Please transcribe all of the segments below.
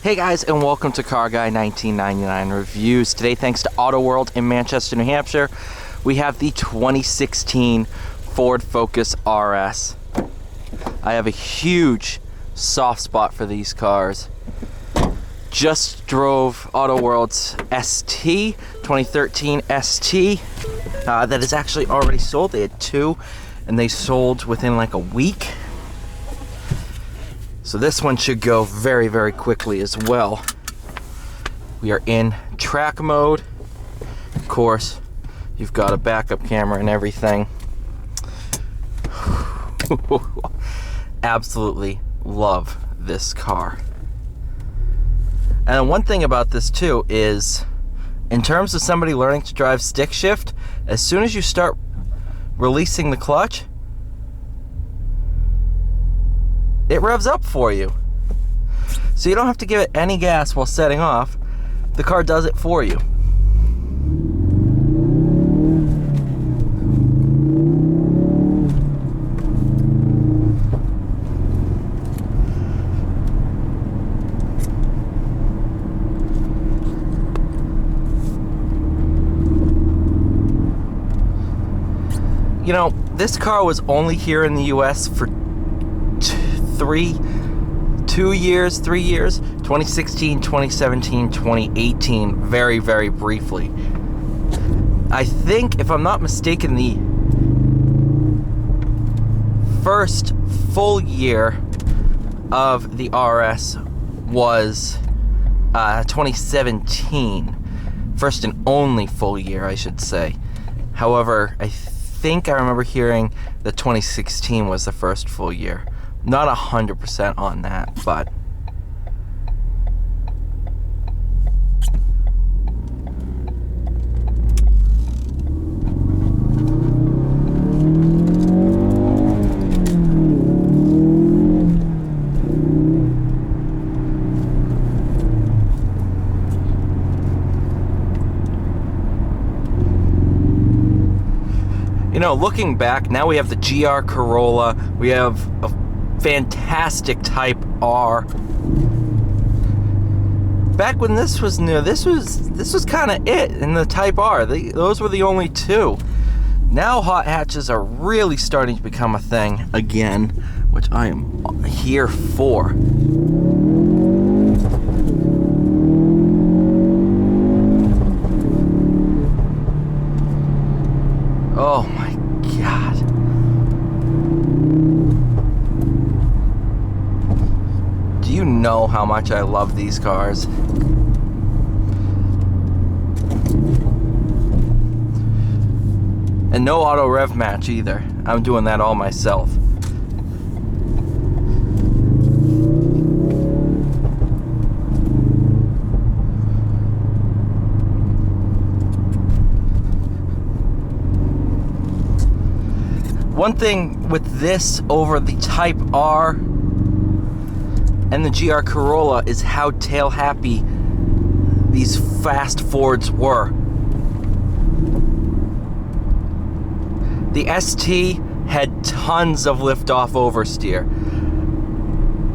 Hey guys, and welcome to Car Guy 1999 Reviews. Today, thanks to Autoworld in Manchester, New Hampshire, we have the 2016 Ford Focus RS. I have a huge soft spot for these cars. Just drove Autoworld's ST, 2013 ST, that is actually already sold. They had two, and they sold within like a week. So this one should go very, very quickly as well. We are in track mode. Of course, you've got a backup camera and everything. Absolutely love this car. And one thing about this too is, in terms of somebody learning to drive stick shift, as soon as you start releasing the clutch, it revs up for you. So you don't have to give it any gas while setting off. The car does it for you. You know, this car was only here in the US for 3 years, 2016, 2017, 2018, very, very briefly. I think, if I'm not mistaken, the first full year of the RS was 2017. First and only full year, I should say. However, I think I remember hearing that 2016 was the first full year. Not 100% on that, but you know, looking back, now we have the GR Corolla, we have a fantastic Type R. Back when this was new, this was kind of it in the Type R. Those were the only two. Now hot hatches are really starting to become a thing again, which I am here for. Oh my God. Do you know how much I love these cars? And no auto rev match either. I'm doing that all myself. One thing with this over the Type R and the GR Corolla is how tail happy these fast Fords were. The ST had tons of lift-off oversteer.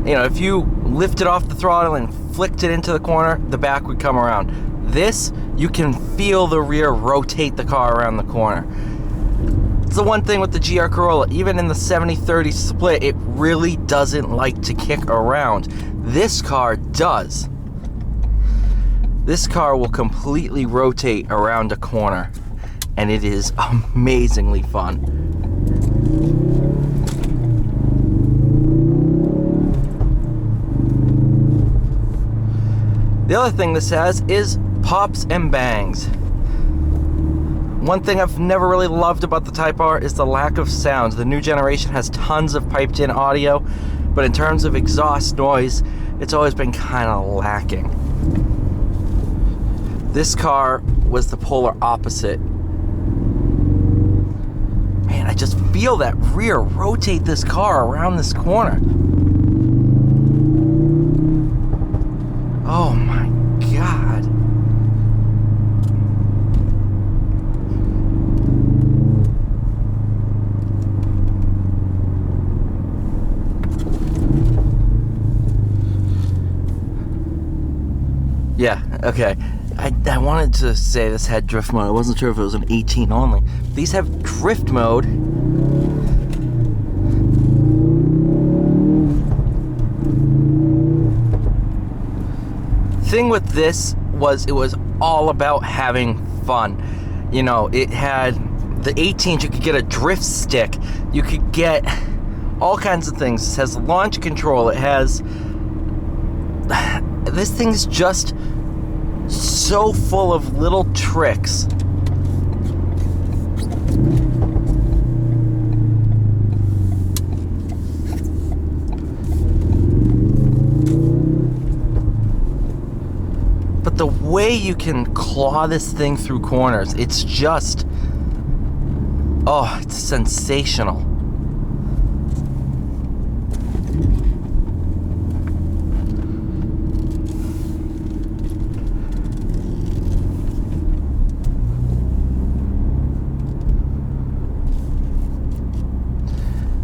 You know, if you lifted off the throttle and flicked it into the corner, the back would come around. This, you can feel the rear rotate the car around the corner. It's the one thing with the GR Corolla, even in the 70-30 split, it really doesn't like to kick around. This car does. This car will completely rotate around a corner, and it is amazingly fun. The other thing this has is pops and bangs. One thing I've never really loved about the Type R is the lack of sound. The new generation has tons of piped-in audio, but in terms of exhaust noise, it's always been kind of lacking. This car was the polar opposite. Man, I just feel that rear rotate this car around this corner. Oh my God. Yeah, okay. I wanted to say this had drift mode. I wasn't sure if it was an 18 only. These have drift mode. Thing with this was it was all about having fun. You know, it had the 18s, you could get a drift stick. You could get all kinds of things. It has launch control. It has... This thing's just so full of little tricks. But the way you can claw this thing through corners, it's just... Oh, it's sensational.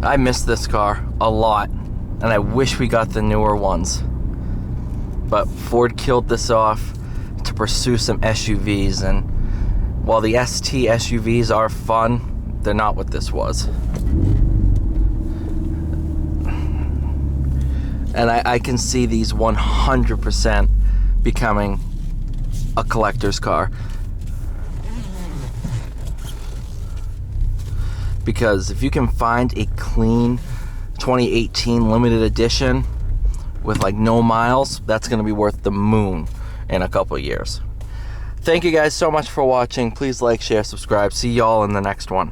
I miss this car a lot, and I wish we got the newer ones. But Ford killed this off to pursue some SUVs, and while the ST SUVs are fun, they're not what this was. And I can see these 100% becoming a collector's car. Because if you can find a clean 2018 limited edition with like no miles, that's going to be worth the moon in a couple of years. Thank you guys so much for watching. Please like, share, subscribe. See y'all in the next one.